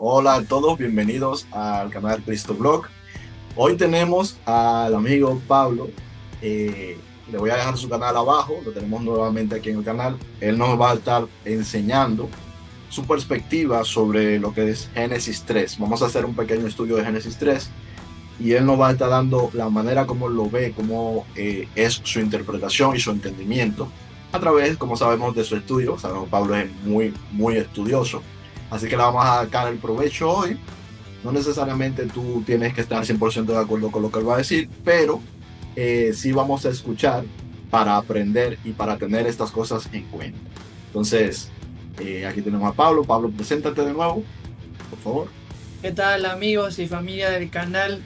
Hola a todos, bienvenidos al canal Cristo Blog. Hoy tenemos al amigo Pablo. Le voy a dejar su canal abajo, lo tenemos nuevamente aquí en el canal. Él nos va a estar enseñando su perspectiva sobre lo que es Génesis 3. Vamos a hacer un pequeño estudio de Génesis 3 y él nos va a estar dando la manera como lo ve, cómo es su interpretación y su entendimiento a través, como sabemos, de su estudio. Sabemos que Pablo es muy estudioso, así que le vamos a sacar el provecho hoy. No necesariamente tú tienes que estar 100% de acuerdo con lo que él va a decir, pero sí vamos a escuchar para aprender y para tener estas cosas en cuenta. Entonces, aquí tenemos a Pablo. Pablo, preséntate de nuevo, por favor. ¿Qué tal, amigos y familia del canal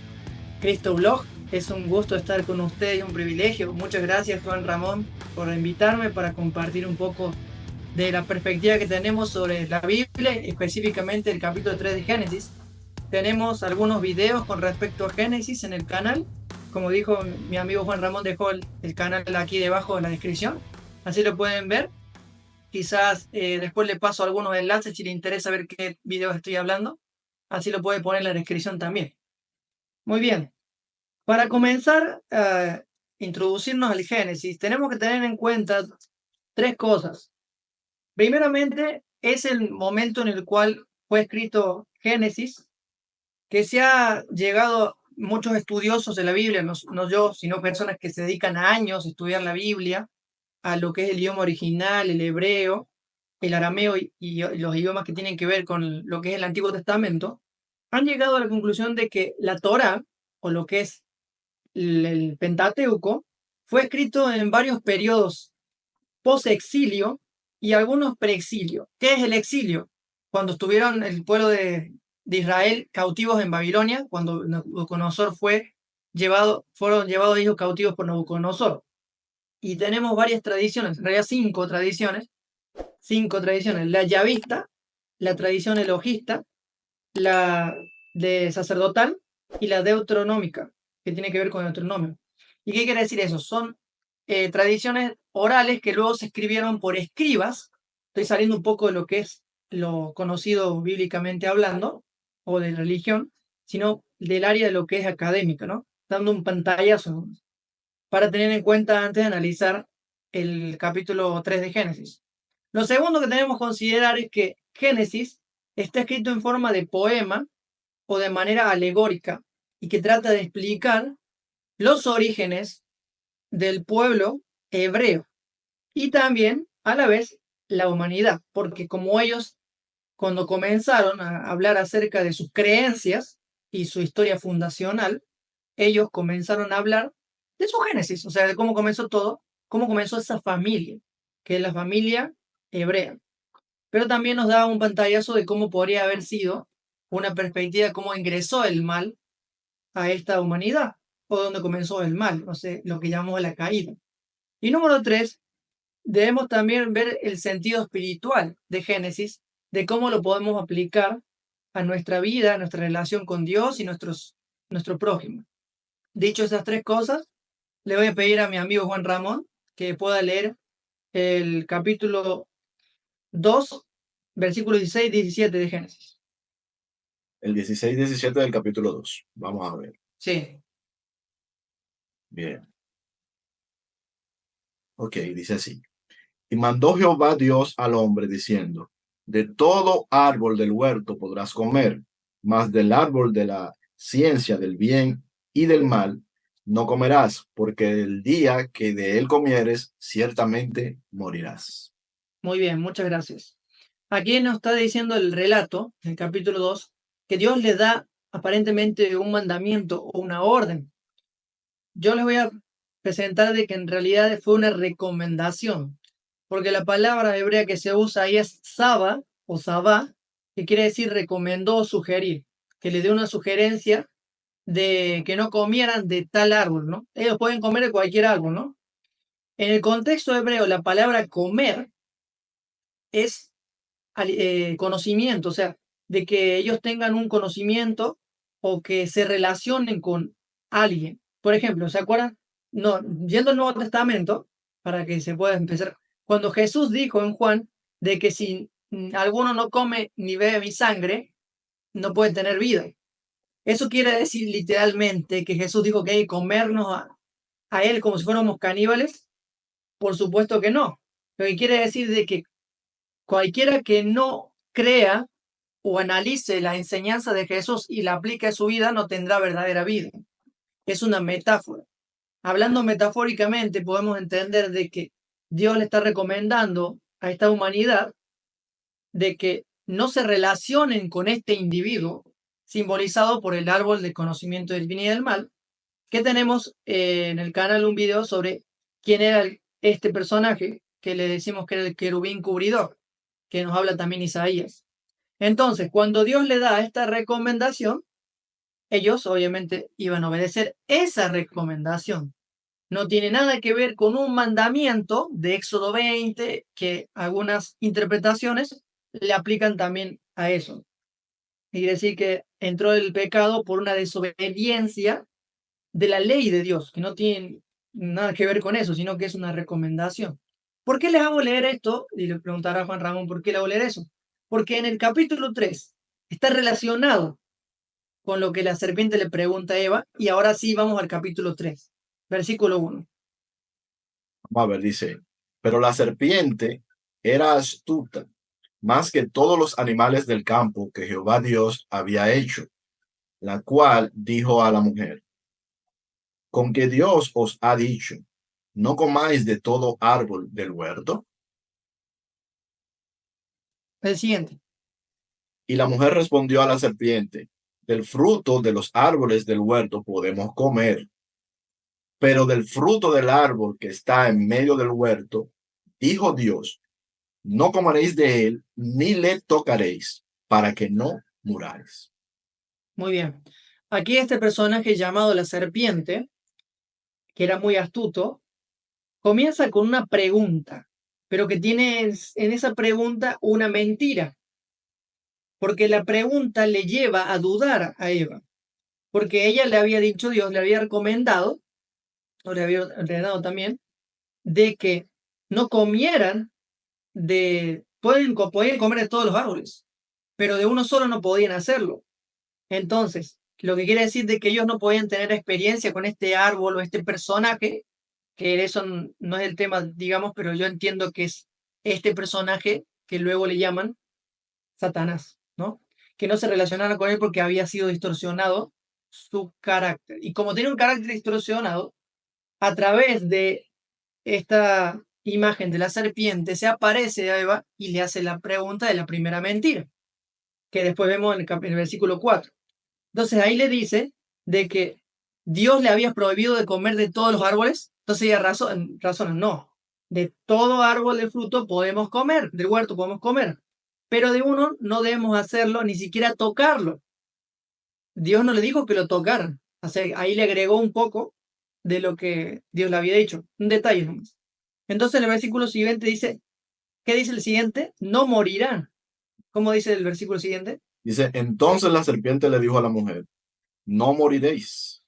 Cristo Blog? Es un gusto estar con ustedes y un privilegio. Muchas gracias, Juan Ramón, por invitarme para compartir un poco de la perspectiva que tenemos sobre la Biblia, específicamente el capítulo 3 de Génesis. Tenemos algunos videos con respecto a Génesis en el canal. Como dijo mi amigo Juan Ramón, dejó el canal aquí debajo en la descripción. Así lo pueden ver. Quizás después le paso algunos enlaces si le interesa ver qué videos estoy hablando. Así lo puede poner en la descripción también. Muy bien. Para comenzar a introducirnos al Génesis, tenemos que tener en cuenta tres cosas. Primeramente, es el momento en el cual fue escrito Génesis, que se ha llegado muchos estudiosos de la Biblia, no yo, sino personas que se dedican a años a estudiar la Biblia, a lo que es el idioma original, el hebreo, el arameo y los idiomas que tienen que ver con lo que es el Antiguo Testamento, han llegado a la conclusión de que la Torá, o lo que es el Pentateuco, fue escrito en varios periodos post-exilio y algunos pre-exilio. ¿Qué es el exilio? Cuando estuvieron el pueblo de Israel cautivos en Babilonia, cuando Nabucodonosor fueron llevados ellos cautivos por Nabucodonosor. Y tenemos varias tradiciones, en realidad cinco tradiciones: la yavista, la tradición elogista, la de sacerdotal y la deuteronómica, que tiene que ver con el Deuteronomio. ¿Y qué quiere decir eso? Son tradiciones orales que luego se escribieron por escribas. Estoy saliendo un poco de lo que es lo conocido bíblicamente hablando, o de religión, sino del área de lo que es académica, ¿no? Dando un pantallazo para tener en cuenta antes de analizar el capítulo 3 de Génesis. Lo segundo que tenemos que considerar es que Génesis está escrito en forma de poema o de manera alegórica y que trata de explicar los orígenes del pueblo hebreo y también a la vez la humanidad, porque como ellos cuando comenzaron a hablar acerca de sus creencias y su historia fundacional, ellos comenzaron a hablar de su génesis, o sea, de cómo comenzó todo, cómo comenzó esa familia, que es la familia hebrea. Pero también nos da un pantallazo de cómo podría haber sido una perspectiva de cómo ingresó el mal a esta humanidad, o dónde comenzó el mal, no sé, lo que llamamos la caída. Y número tres, debemos también ver el sentido espiritual de Génesis, de cómo lo podemos aplicar a nuestra vida, a nuestra relación con Dios y nuestro prójimo. Dicho esas tres cosas, le voy a pedir a mi amigo Juan Ramón que pueda leer el capítulo 2, versículos 16 y 17 de Génesis. El 16-17 del capítulo 2. Vamos a ver. Sí, Bien. Ok, dice así. Y mandó Jehová Dios al hombre diciendo, de todo árbol del huerto podrás comer, mas del árbol de la ciencia del bien y del mal no comerás, porque el día que de él comieres, ciertamente morirás. muy bien, muchas gracias. Aquí nos está diciendo el relato, en el capítulo 2, que Dios le da aparentemente un mandamiento o una orden. Yo les voy a presentar de que en realidad fue una recomendación, porque la palabra hebrea que se usa ahí es saba o sabá, que quiere decir recomendó o sugerir, que le dio una sugerencia de que no comieran de tal árbol, ¿no? Ellos pueden comer de cualquier árbol, ¿no? En el contexto hebreo, la palabra comer es conocimiento, o sea, de que ellos tengan un conocimiento o que se relacionen con alguien. Por ejemplo, ¿se acuerdan? No, yendo al Nuevo Testamento, para que se pueda empezar, cuando Jesús dijo en Juan de que si alguno no come ni bebe mi sangre, no puede tener vida. Eso quiere decir literalmente que Jesús dijo que hay que comernos a él como si fuéramos caníbales. Por supuesto que no. Lo que quiere decir de que cualquiera que no crea o analice la enseñanza de Jesús y la aplique a su vida no tendrá verdadera vida. Es una metáfora. Hablando metafóricamente, podemos entender de que Dios le está recomendando a esta humanidad de que no se relacionen con este individuo simbolizado por el árbol del conocimiento del bien y del mal, que tenemos en el canal un video sobre quién era este personaje, que le decimos que era el querubín cubridor, que nos habla también Isaías. Entonces, cuando Dios le da esta recomendación, ellos obviamente iban a obedecer esa recomendación. No tiene nada que ver con un mandamiento de Éxodo 20, que algunas interpretaciones le aplican también a eso. Quiere decir que entró el pecado por una desobediencia de la ley de Dios, que no tiene nada que ver con eso, sino que es una recomendación. ¿Por qué les hago leer esto? Y le preguntará a Juan Ramón, ¿por qué le hago leer eso? Porque en el capítulo 3 está relacionado con lo que la serpiente le pregunta a Eva, y ahora sí vamos al capítulo 3, versículo 1. Vamos a ver, dice, pero la serpiente era astuta más que todos los animales del campo que Jehová Dios había hecho, la cual dijo a la mujer, con que Dios os ha dicho, no comáis de todo árbol del huerto. El siguiente. Y la mujer respondió a la serpiente, del fruto de los árboles del huerto podemos comer, pero del fruto del árbol que está en medio del huerto, dijo Dios, no comeréis de él, ni le tocaréis, para que no muráis. Muy bien. Aquí este personaje llamado la serpiente, que era muy astuto, comienza con una pregunta, pero que tiene en esa pregunta una mentira, porque la pregunta le lleva a dudar a Eva, porque ella le había dicho, Dios le había recomendado, o le había ordenado también, de que no comieran podían comer de todos los árboles, pero de uno solo no podían hacerlo. Entonces, lo que quiere decir de que ellos no podían tener experiencia con este árbol o este personaje, que eso no es el tema, digamos, pero yo entiendo que es este personaje que luego le llaman Satanás, ¿no? Que no se relacionara con él porque había sido distorsionado su carácter. Y como tiene un carácter distorsionado, a través de esta imagen de la serpiente se aparece a Eva y le hace la pregunta de la primera mentira, que después vemos en el versículo 4. Entonces ahí le dice de que Dios le había prohibido de comer de todos los árboles. Entonces ella razona, no, de todo árbol de fruto podemos comer, del huerto podemos comer, pero de uno no debemos hacerlo, ni siquiera tocarlo. Dios no le dijo que lo tocaran. O sea, ahí le agregó un poco de lo que Dios le había dicho, un detalle nomás. Entonces el versículo siguiente dice, ¿qué dice el siguiente? No morirán. ¿Cómo dice el versículo siguiente? Dice, entonces la serpiente le dijo a la mujer, no moriréis.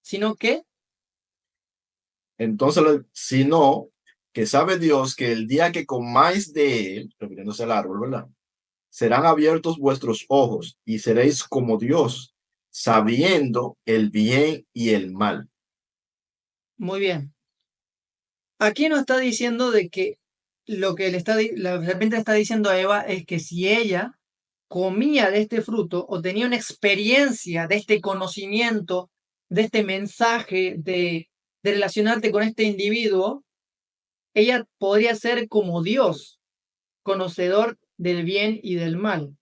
Sino que, Entonces, sino que sabe Dios que el día que comáis de él, refiriéndose al árbol, ¿verdad? Serán abiertos vuestros ojos y seréis como Dios, sabiendo el bien y el mal. muy bien. Aquí nos está diciendo de que lo que la serpiente está diciendo a Eva es que si ella comía de este fruto o tenía una experiencia de este conocimiento, de este mensaje, de relacionarte con este individuo, ella podría ser como Dios, conocedor del bien y del mal.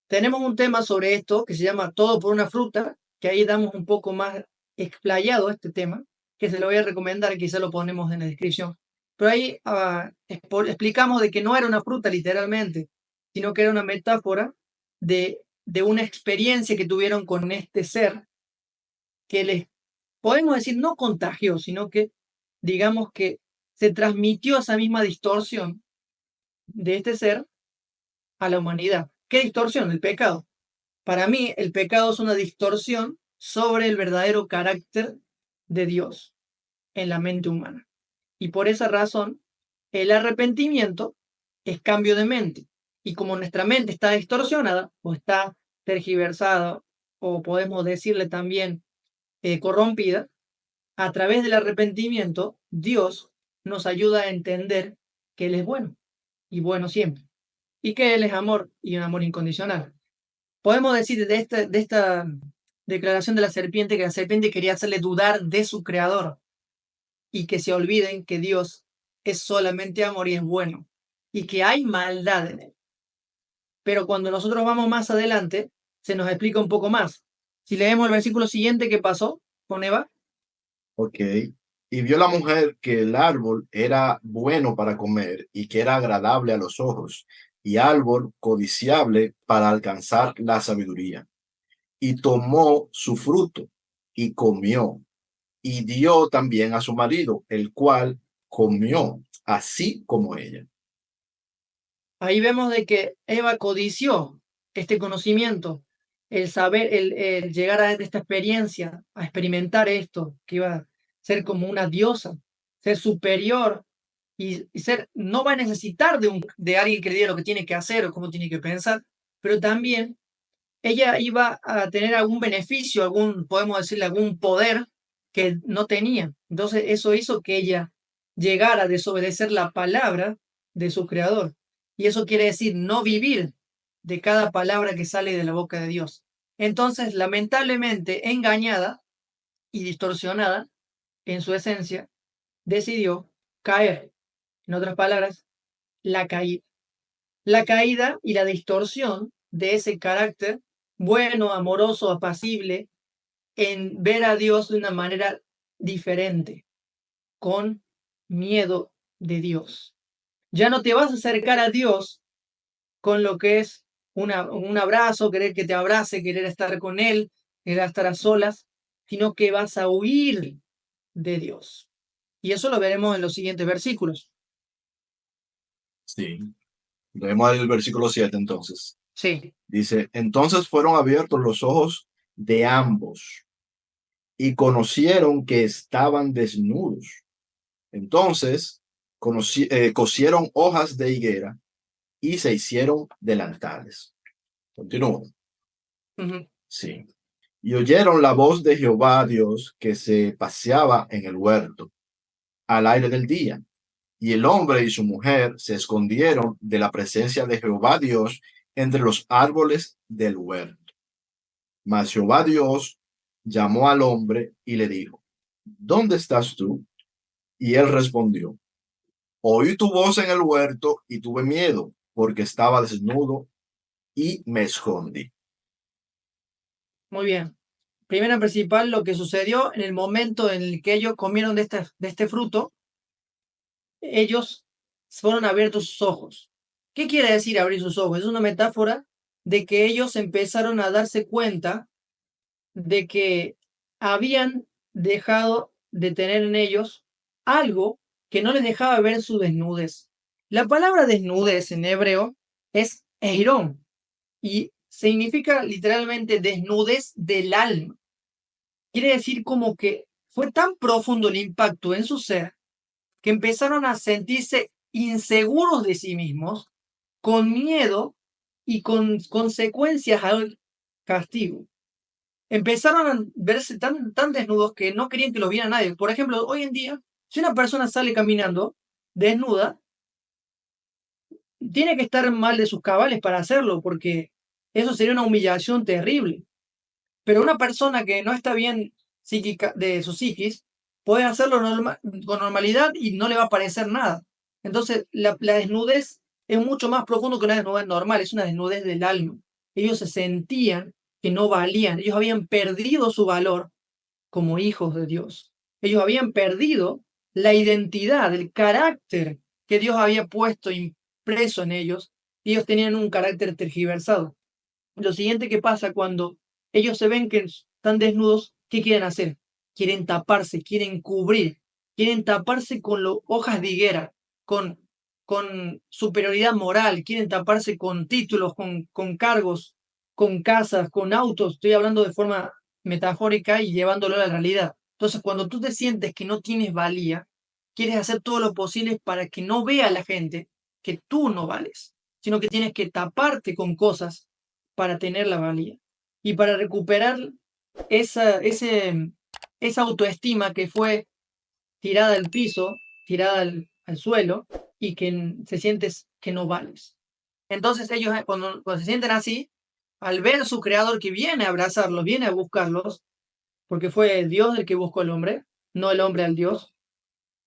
Tenemos un tema sobre esto que se llama Todo por una fruta, que ahí damos un poco más explayado este tema, que se lo voy a recomendar, quizá lo ponemos en la descripción. Pero ahí explicamos de que no era una fruta literalmente, sino que era una metáfora de una experiencia que tuvieron con este ser que les, podemos decir, no contagió, sino que digamos que se transmitió esa misma distorsión de este ser a la humanidad. ¿Qué distorsión? El pecado. Para mí, el pecado es una distorsión sobre el verdadero carácter de Dios en la mente humana. Y por esa razón, el arrepentimiento es cambio de mente. Y como nuestra mente está distorsionada o está tergiversada, o podemos decirle también corrompida, a través del arrepentimiento, Dios nos ayuda a entender que Él es bueno y bueno siempre, y que Él es amor y un amor incondicional. Podemos decir de esta declaración de la serpiente que la serpiente quería hacerle dudar de su creador y que se olviden que Dios es solamente amor y es bueno y que hay maldad en Él. Pero cuando nosotros vamos más adelante, se nos explica un poco más. Si leemos el versículo siguiente, ¿qué pasó con Eva? Ok. Y vio la mujer que el árbol era bueno para comer y que era agradable a los ojos y árbol codiciable para alcanzar la sabiduría. Y tomó su fruto y comió y dio también a su marido, el cual comió así como ella. Ahí vemos de que Eva codició este conocimiento, el saber, el llegar a esta experiencia, a experimentar esto, que iba a ser como una diosa, ser superior y ser, no va a necesitar de alguien que le diga lo que tiene que hacer o cómo tiene que pensar, pero también ella iba a tener algún beneficio, podemos decirle, algún poder que no tenía. Entonces eso hizo que ella llegara a desobedecer la palabra de su creador. Y eso quiere decir no vivir de cada palabra que sale de la boca de Dios. Entonces, lamentablemente, engañada y distorsionada en su esencia, decidió caer. En otras palabras, la caída. La caída y la distorsión de ese carácter bueno, amoroso, apacible, en ver a Dios de una manera diferente, con miedo de Dios. Ya no te vas a acercar a Dios con lo que es un abrazo, querer que te abrace, querer estar con Él, querer estar a solas, sino que vas a huir de Dios. Y eso lo veremos en los siguientes versículos. Sí. Leemos el versículo 7 entonces. Sí. Dice, entonces fueron abiertos los ojos de ambos y conocieron que estaban desnudos. Entonces cosieron hojas de higuera y se hicieron delantales. Continúo. Uh-huh. Sí. Y oyeron la voz de Jehová Dios que se paseaba en el huerto al aire del día. Y el hombre y su mujer se escondieron de la presencia de Jehová Dios entre los árboles del huerto. Mas Jehová Dios llamó al hombre y le dijo, ¿dónde estás tú? Y él respondió, oí tu voz en el huerto y tuve miedo porque estaba desnudo y me escondí. Muy bien. Primero principal, lo que sucedió en el momento en el que ellos comieron de este fruto, ellos fueron abiertos sus ojos. ¿Qué quiere decir abrir sus ojos? Es una metáfora de que ellos empezaron a darse cuenta de que habían dejado de tener en ellos algo que no les dejaba ver su desnudez. La palabra desnudez en hebreo es eirón y significa literalmente desnudez del alma. Quiere decir como que fue tan profundo el impacto en su ser que empezaron a sentirse inseguros de sí mismos, con miedo y con consecuencias al castigo. Empezaron a verse tan desnudos que no querían que los viera nadie. Por ejemplo, hoy en día, si una persona sale caminando desnuda, tiene que estar mal de sus cabales para hacerlo, porque eso sería una humillación terrible. Pero una persona que no está bien psíquica, de su psiquis puede hacerlo con normalidad y no le va a parecer nada. Entonces, la desnudez es mucho más profundo que una desnudez normal, es una desnudez del alma. Ellos se sentían que no valían, ellos habían perdido su valor como hijos de Dios. Ellos habían perdido la identidad, el carácter que Dios había puesto impreso en ellos, y ellos tenían un carácter tergiversado. Lo siguiente que pasa cuando ellos se ven que están desnudos, ¿qué quieren hacer? Quieren taparse, quieren cubrir, quieren taparse con hojas de higuera, con superioridad moral, quieren taparse con títulos, con cargos, con casas, con autos. Estoy hablando de forma metafórica y llevándolo a la realidad. Entonces, cuando tú te sientes que no tienes valía, quieres hacer todo lo posible para que no vea la gente que tú no vales, sino que tienes que taparte con cosas para tener la valía y para recuperar esa, esa autoestima que fue tirada al piso, tirada al suelo y que se sientes que no vales. Entonces ellos cuando se sienten así, al ver a su creador que viene a abrazarlos, viene a buscarlos, porque fue Dios el que buscó al hombre, no el hombre al Dios,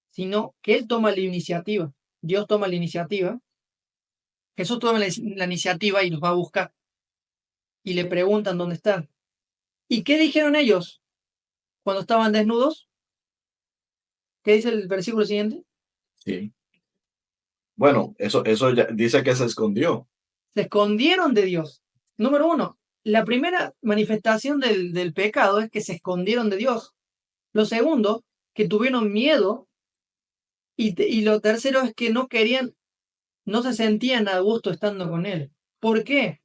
sino que Él toma la iniciativa. Dios toma la iniciativa, Jesús toma la iniciativa y los va a buscar. Y le preguntan dónde están. ¿Y qué dijeron ellos cuando estaban desnudos? ¿Qué dice el versículo siguiente? Sí. Bueno, eso ya dice que se escondió. Se escondieron de Dios. Número uno, la primera manifestación del pecado es que se escondieron de Dios. Lo segundo, que tuvieron miedo. Y lo tercero es que no querían, no se sentían a gusto estando con Él. ¿Por qué?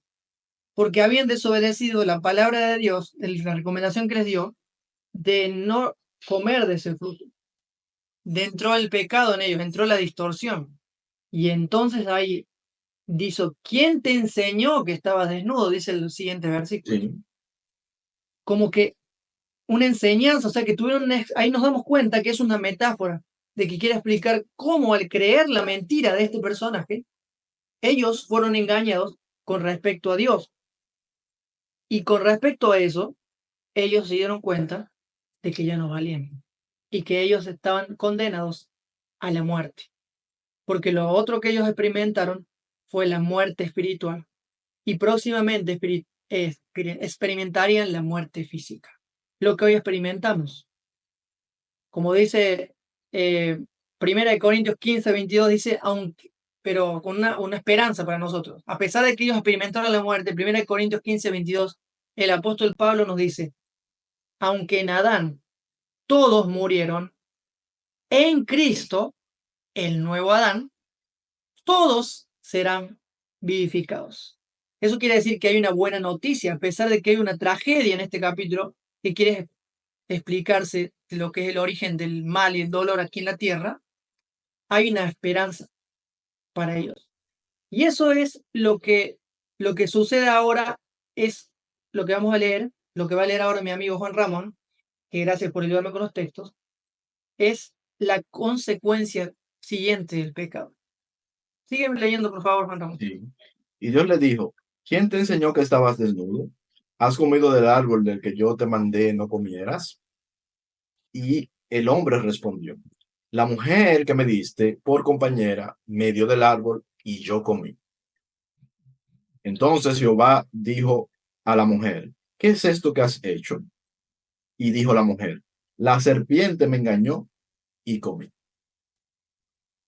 Porque habían desobedecido la palabra de Dios, la recomendación que les dio, de no comer de ese fruto. Entró el pecado en ellos, entró la distorsión. Y entonces ahí dice, ¿quién te enseñó que estabas desnudo? Dice el siguiente versículo. Sí. Como que una enseñanza, o sea, que tuvieron, ahí nos damos cuenta que es una metáfora de que quiere explicar cómo al creer la mentira de este personaje, ellos fueron engañados con respecto a Dios. Y con respecto a eso, ellos se dieron cuenta de que ya no valían y que ellos estaban condenados a la muerte. Porque lo otro que ellos experimentaron fue la muerte espiritual y próximamente experimentarían la muerte física. Lo que hoy experimentamos. Como dice 1 Corintios 15, 22, dice, aunque, pero con una esperanza para nosotros. A pesar de que ellos experimentaron la muerte, 1 Corintios 15, 22, el apóstol Pablo nos dice, aunque en Adán todos murieron, en Cristo, el nuevo Adán, todos serán vivificados. Eso quiere decir que hay una buena noticia, a pesar de que hay una tragedia en este capítulo que quiere explicarse lo que es el origen del mal y el dolor aquí en la tierra, hay una esperanza para ellos. Y eso es lo que sucede ahora, es lo que vamos a leer, lo que va a leer ahora mi amigo Juan Ramón, que gracias por ayudarme con los textos, es la consecuencia siguiente del pecado. Sígueme leyendo, por favor, Juan Ramón. Sí. Y Dios le dijo, ¿quién te enseñó que estabas desnudo? ¿Has comido del árbol del que yo te mandé no comieras? Y el hombre respondió, la mujer que me diste por compañera me dio del árbol y yo comí. Entonces Jehová dijo a la mujer, ¿qué es esto que has hecho? Y dijo la mujer, la serpiente me engañó y comí.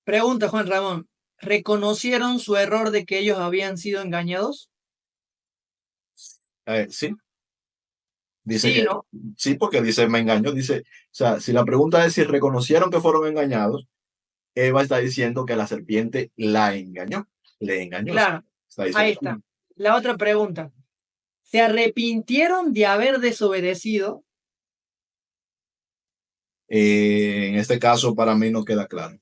Pregunta, Juan Ramón, ¿reconocieron su error de que ellos habían sido engañados? Sí, dice Sí, que ¿no? sí, porque dice me engañó. Dice, o sea, si la pregunta es si reconocieron que fueron engañados, Eva está diciendo que la serpiente la engañó, le engañó. Claro, Está ahí diciendo, está. La otra pregunta, ¿se arrepintieron de haber desobedecido? en este caso para mí no queda claro.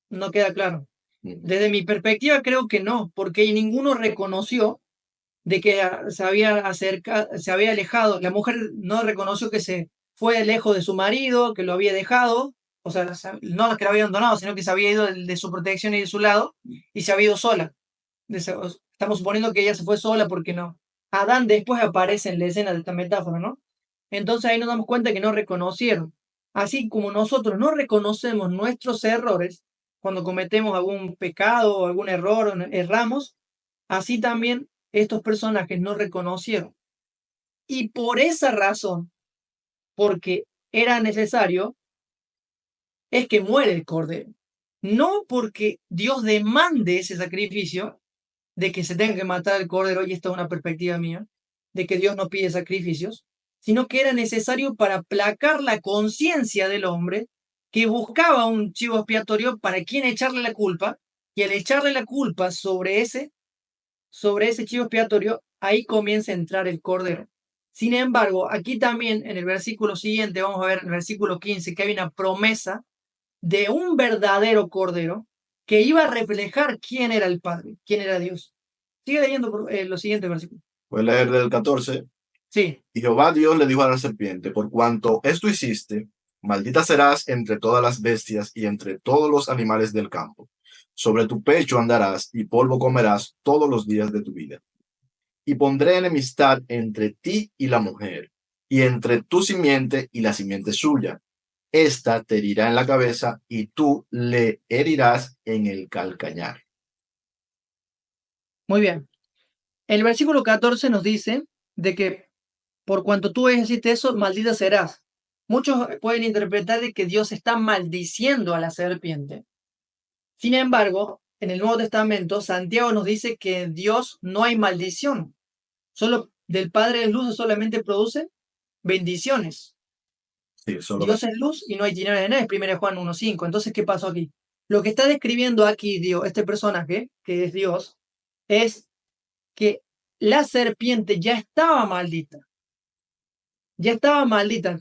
No queda claro. Ujú. Desde mi perspectiva creo que no, porque ninguno reconoció de que se había acercado, se había alejado. La mujer no reconoció que se fue lejos de su marido, que lo había dejado, o sea, no que lo había abandonado, sino que se había ido de su protección y de su lado y se había ido sola. Estamos suponiendo que ella se fue sola porque no. Adán después aparece en la escena de esta metáfora, ¿no? Entonces ahí nos damos cuenta que no reconocieron. Así como nosotros no reconocemos nuestros errores cuando cometemos algún pecado o algún error o erramos, así también estos personajes no reconocieron. Y por esa razón, porque era necesario, es que muere el cordero. No porque Dios demande ese sacrificio, de que se tenga que matar el cordero, y esta es una perspectiva mía, de que Dios no pide sacrificios, sino que era necesario para aplacar la conciencia del hombre que buscaba un chivo expiatorio para quien echarle la culpa, y al echarle la culpa sobre ese chivo expiatorio, ahí comienza a entrar el cordero. Sin embargo, aquí también en el versículo siguiente, vamos a ver en el versículo 15, que hay una promesa de un verdadero cordero que iba a reflejar quién era el Padre, quién era Dios. Sigue leyendo los siguientes versículos. Voy a leer del 14. Sí. Y Jehová Dios le dijo a la serpiente, por cuanto esto hiciste, maldita serás entre todas las bestias y entre todos los animales del campo. Sobre tu pecho andarás y polvo comerás todos los días de tu vida. Y pondré enemistad entre ti y la mujer, y entre tu simiente y la simiente suya. Esta te herirá en la cabeza y tú le herirás en el calcañar. Muy bien. El versículo 14 nos dice de que por cuanto tú hiciste eso, maldita serás. Muchos pueden interpretar de que Dios está maldiciendo a la serpiente. Sin embargo, en el Nuevo Testamento, Santiago nos dice que en Dios no hay maldición. Solo del Padre de luz solamente produce bendiciones. Sí, solo Dios es luz y no hay tinieblas en él, 1 Juan 1:5. Entonces, ¿qué pasó aquí? Lo que está describiendo aquí Dios, este personaje, que es Dios, es que la serpiente ya estaba maldita. Ya estaba maldita.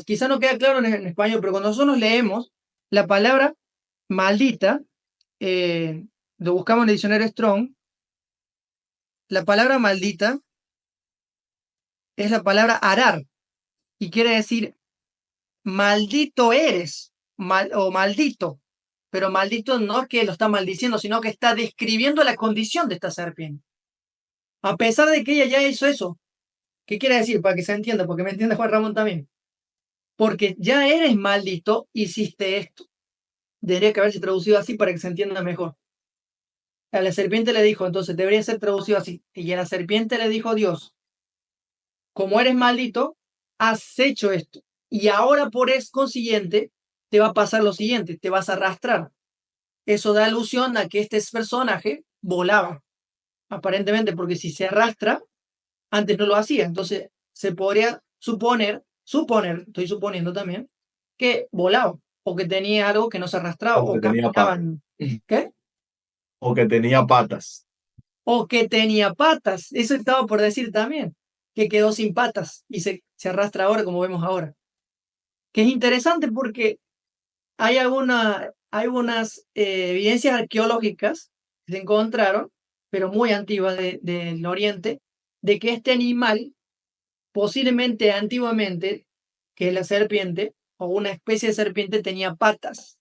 Quizá no queda claro en español, pero cuando nosotros leemos la palabra maldita, lo buscamos en el diccionario Strong, la palabra maldita es la palabra arar y quiere decir maldito eres o maldito, pero maldito no es que lo está maldiciendo, sino que está describiendo la condición de esta serpiente. A pesar de que ella ya hizo eso, ¿qué quiere decir? Para que se entienda, porque me entiende Juan Ramón también. Porque ya eres maldito, hiciste esto. Debería que haberse traducido así para que se entienda mejor. A la serpiente le dijo, entonces debería ser traducido así. Y a la serpiente le dijo Dios, como eres maldito, has hecho esto. Y ahora por eso consiguiente te va a pasar lo siguiente, te vas a arrastrar. Eso da alusión a que este personaje volaba, aparentemente, porque si se arrastra, antes no lo hacía. Entonces se podría suponer, estoy suponiendo también, que volaba o que tenía algo que no se arrastraba o o que tenía patas. caminaban. ¿Qué? O que tenía patas. O que tenía patas. Eso estaba por decir también, que quedó sin patas y se arrastra ahora como vemos ahora. Que es interesante porque hay algunas evidencias arqueológicas que se encontraron, pero muy antiguas del Oriente, de que este animal, posiblemente antiguamente, que la serpiente o una especie de serpiente tenía patas.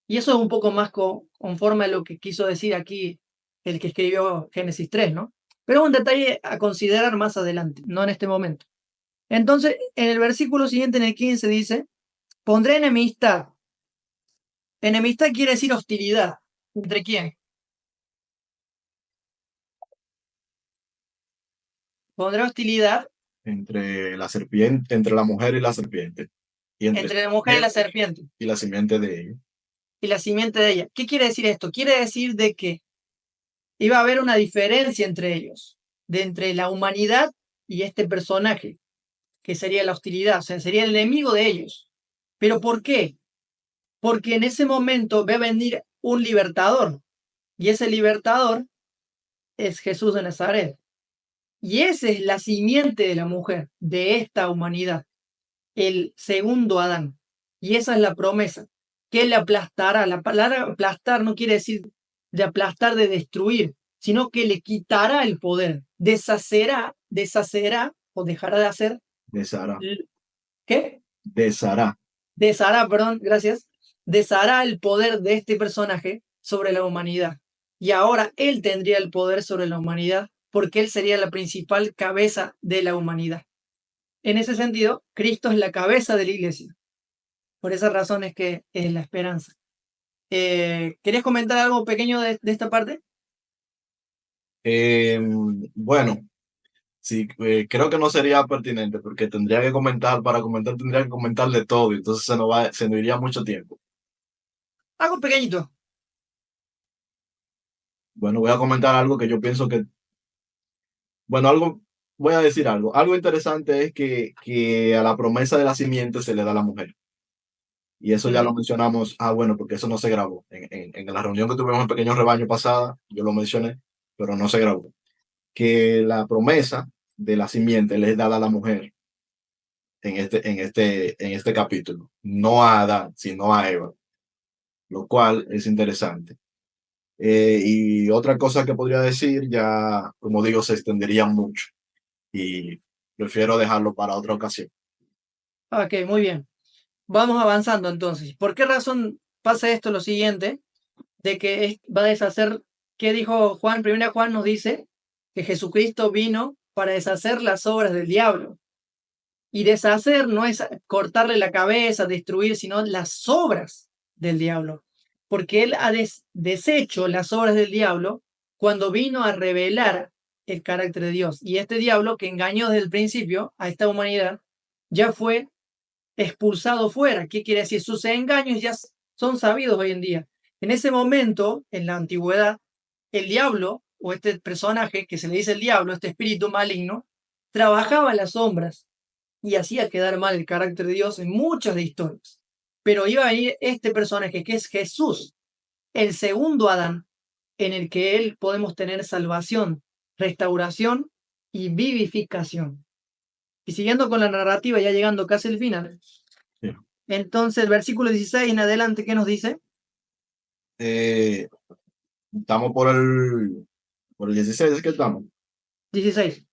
Y eso es un poco más conforme a lo que quiso decir aquí el que escribió Génesis 3, ¿no? Pero es un detalle a considerar más adelante, no en este momento. Entonces, en el versículo siguiente, en el 15, dice, pondré enemistad. Enemistad quiere decir hostilidad. ¿Entre quién? Pondré hostilidad Entre la serpiente, entre la mujer y la serpiente. Y entre entre la mujer y la serpiente y la simiente de ella. y la simiente de ella. ¿Qué quiere decir esto? Quiere decir de que iba a haber una diferencia entre ellos, de entre la humanidad y este personaje, que sería la hostilidad, o sea, sería el enemigo de ellos. ¿Pero por qué? Porque en ese momento va a venir un libertador, y ese libertador es Jesús de Nazaret. Y esa es la simiente de la mujer, de esta humanidad, el segundo Adán. Y esa es la promesa, que él le aplastará. La palabra aplastar no quiere decir de aplastar, de destruir, sino que le quitará el poder, deshacerá o dejará de hacer. Deshará. ¿Qué? Deshará. Deshará, perdón, gracias. Deshará el poder de este personaje sobre la humanidad. Y ahora él tendría el poder sobre la humanidad porque él sería la principal cabeza de la humanidad. En ese sentido, Cristo es la cabeza de la iglesia. Por esa razón es que es la esperanza. ¿Querías comentar algo pequeño de esta parte? Bueno, sí, creo que no sería pertinente porque tendría que comentar, para comentar tendría que comentar de todo y entonces se nos iría mucho tiempo. Algo pequeñito. Bueno, voy a comentar algo que yo pienso que, bueno, voy a decir algo. Algo interesante es que a la promesa de la simiente se le da a la mujer. Y eso ya lo mencionamos, bueno, porque eso no se grabó. En la reunión que tuvimos en Pequeño Rebaño pasada, yo lo mencioné, pero no se grabó. Que la promesa de la simiente le es dada a la mujer en este capítulo. No a Adán, sino a Eva. lo cual es interesante. Y otra cosa que podría decir, ya, como digo, se extendería mucho y prefiero dejarlo para otra ocasión. Ok, muy bien. Vamos avanzando entonces. ¿Por qué razón pasa esto lo siguiente? De que va a deshacer, ¿qué dijo Juan? Primera Juan nos dice que Jesucristo vino para deshacer las obras del diablo. Y deshacer no es cortarle la cabeza, destruir, sino las obras del diablo. Porque él ha deshecho las obras del diablo cuando vino a revelar el carácter de Dios. Y este diablo que engañó desde el principio a esta humanidad ya fue expulsado fuera. ¿Qué quiere decir? Sus engaños ya son sabidos hoy en día. En ese momento, en la antigüedad, el diablo, o este personaje que se le dice el diablo, este espíritu maligno, trabajaba en las sombras y hacía quedar mal el carácter de Dios en muchas de historias. Pero iba a ir este personaje que es Jesús, el segundo Adán, en el que él podemos tener salvación, restauración y vivificación. Y siguiendo con la narrativa, ya llegando casi al final, Sí. entonces, versículo 16 en adelante, ¿qué nos dice? Eh, Estamos por el 16, ¿es que estamos? 16.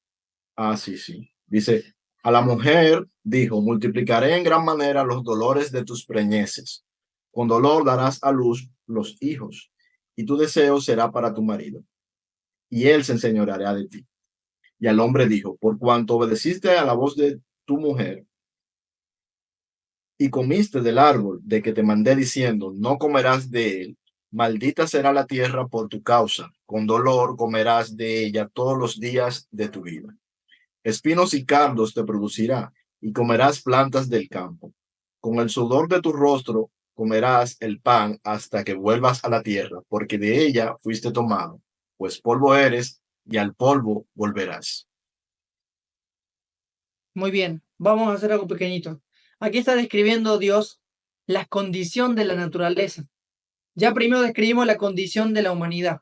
Ah, sí, sí. Dice, a la mujer dijo, multiplicaré en gran manera los dolores de tus preñeces. Con dolor darás a luz los hijos, y tu deseo será para tu marido, y él se enseñoreará de ti. Y al hombre dijo, por cuanto obedeciste a la voz de tu mujer, y comiste del árbol de que te mandé diciendo, no comerás de él, maldita será la tierra por tu causa, con dolor comerás de ella todos los días de tu vida. Espinos y cardos te producirá, y comerás plantas del campo. Con el sudor de tu rostro comerás el pan hasta que vuelvas a la tierra, porque de ella fuiste tomado, pues polvo eres, y al polvo volverás. Muy bien, vamos a hacer algo pequeñito. Aquí está describiendo Dios la condición de la naturaleza. Ya primero describimos la condición de la humanidad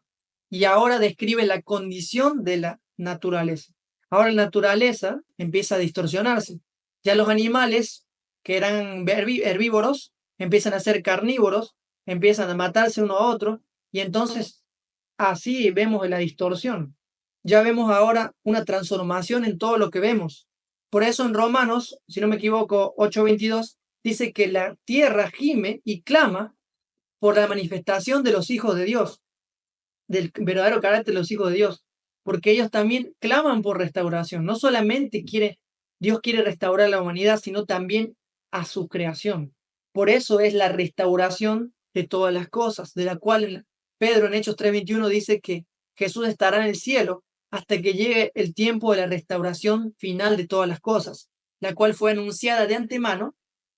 y ahora describe la condición de la naturaleza. Ahora la naturaleza empieza a distorsionarse. Ya los animales que eran herbívoros empiezan a ser carnívoros, empiezan a matarse uno a otro y entonces así vemos la distorsión. Ya vemos ahora una transformación en todo lo que vemos. Por eso en Romanos, si no me equivoco, 8:22, dice que la tierra gime y clama por la manifestación de los hijos de Dios, del verdadero carácter de los hijos de Dios, porque ellos también claman por restauración. No solamente Dios quiere restaurar a la humanidad, sino también a su creación. Por eso es la restauración de todas las cosas, de la cual Pedro en Hechos 3:21 dice que Jesús estará en el cielo hasta que llegue el tiempo de la restauración final de todas las cosas, la cual fue anunciada de antemano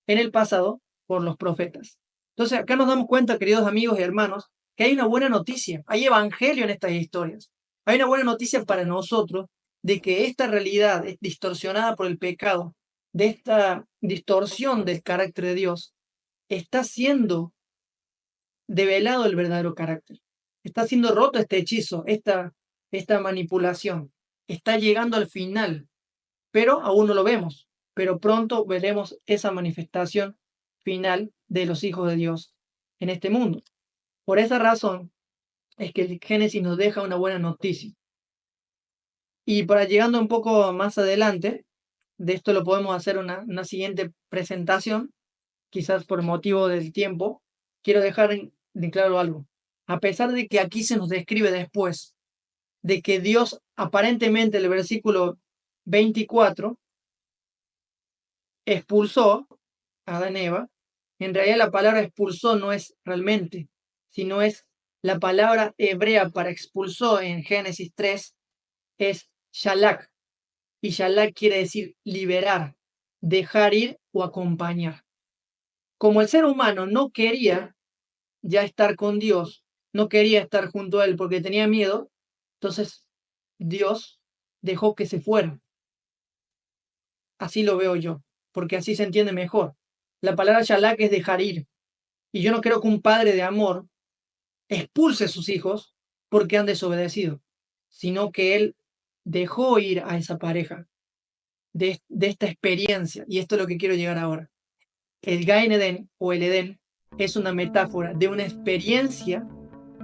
en el pasado por los profetas. Entonces, acá nos damos cuenta, queridos amigos y hermanos, que hay una buena noticia, hay evangelio en estas historias. Hay una buena noticia para nosotros de que esta realidad es distorsionada por el pecado, de esta distorsión del carácter de Dios, está siendo develado el verdadero carácter. Está siendo roto este hechizo, esta manipulación. Está llegando al final, pero aún no lo vemos. Pero pronto veremos esa manifestación final de los hijos de Dios en este mundo. Por esa razón es que el Génesis nos deja una buena noticia. Y para llegando un poco más adelante, de esto lo podemos hacer una siguiente presentación, quizás por motivo del tiempo, quiero dejar en claro algo. A pesar de que aquí se nos describe después de que Dios aparentemente, el versículo 24, expulsó a Adán y Eva, en realidad la palabra expulsó no es realmente, sino es la palabra hebrea para expulsó en Génesis 3 es shalak, y shalak quiere decir liberar, dejar ir o acompañar. Como el ser humano no quería ya estar con Dios, no quería estar junto a Él porque tenía miedo, entonces Dios dejó que se fueran. Así lo veo yo, porque así se entiende mejor. La palabra shalak es dejar ir, y yo no creo que un padre de amor expulse a sus hijos porque han desobedecido, sino que Él dejó ir a esa pareja de esta experiencia, y esto es lo que quiero llegar ahora. El Gain Eden o el Edén es una metáfora de una experiencia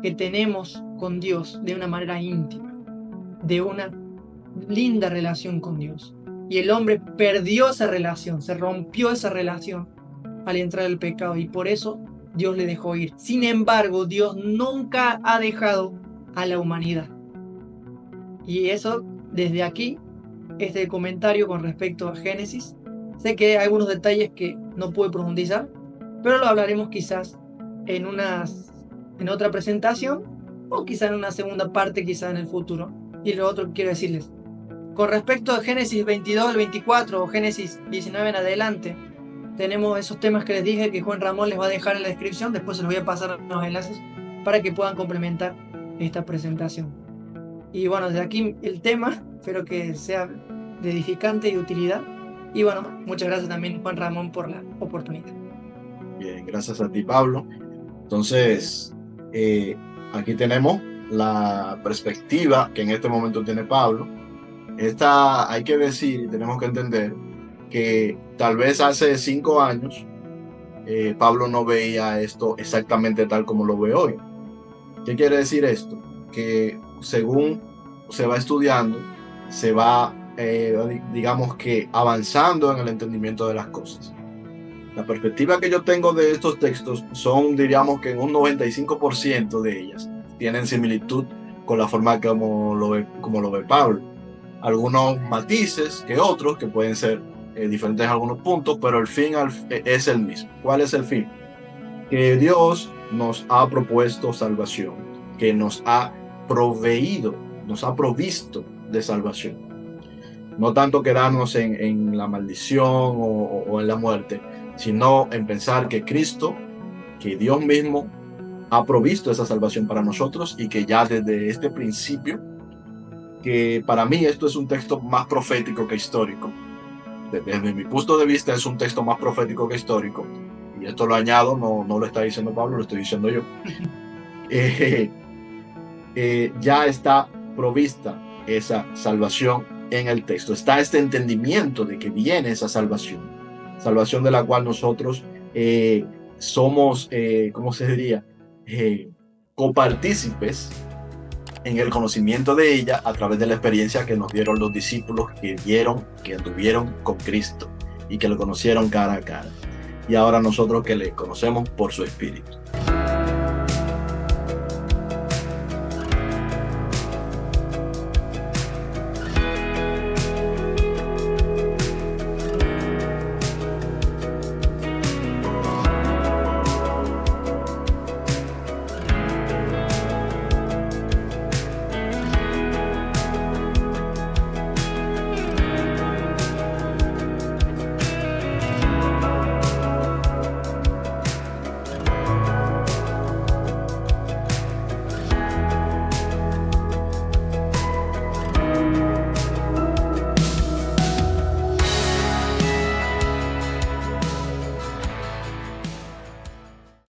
que tenemos con Dios de una manera íntima, de una linda relación con Dios. Y el hombre perdió esa relación, se rompió esa relación al entrar el pecado, y por eso Dios le dejó ir. Sin embargo, Dios nunca ha dejado a la humanidad. Y eso, desde aquí, este comentario con respecto a Génesis. Sé que hay algunos detalles que no pude profundizar, pero lo hablaremos quizás en otra presentación, o quizás en una segunda parte, quizás en el futuro. Y lo otro que quiero decirles, con respecto a Génesis 22 al 24 o Génesis 19 en adelante, tenemos esos temas que les dije que Juan Ramón les va a dejar en la descripción. Después se los voy a pasar los enlaces para que puedan complementar esta presentación. Y bueno, desde aquí el tema, espero que sea de edificante y de utilidad. Y bueno, muchas gracias también, Juan Ramón, por la oportunidad. Bien, gracias a ti, Pablo. Entonces, aquí tenemos la perspectiva que en este momento tiene Pablo. Hay que decir y tenemos que entender que tal vez hace 5 años Pablo no veía esto exactamente tal como lo ve hoy. ¿Qué quiere decir esto? Que según se va estudiando, se va, digamos que avanzando en el entendimiento de las cosas. La perspectiva que yo tengo de estos textos son, diríamos que en un 95% de ellas tienen similitud con la forma como lo ve Pablo. Algunos matices que otros, que pueden ser diferentes en algunos puntos, pero el fin es el mismo. ¿Cuál es el fin? Que Dios nos ha propuesto salvación, que nos ha proveído, nos ha provisto de salvación. No tanto quedarnos en la maldición o en la muerte, sino en pensar que Cristo, que Dios mismo ha provisto esa salvación para nosotros, y que ya desde este principio, que para mí esto es un texto más profético que histórico. Desde mi punto de vista es un texto más profético que histórico, y esto lo añado, no lo está diciendo Pablo, lo estoy diciendo yo. Ya está provista esa salvación en el texto, está este entendimiento de que viene esa salvación de la cual nosotros somos, ¿cómo se diría? Copartícipes en el conocimiento de ella a través de la experiencia que nos dieron los discípulos que anduvieron con Cristo y que lo conocieron cara a cara. Y ahora nosotros que le conocemos por su Espíritu.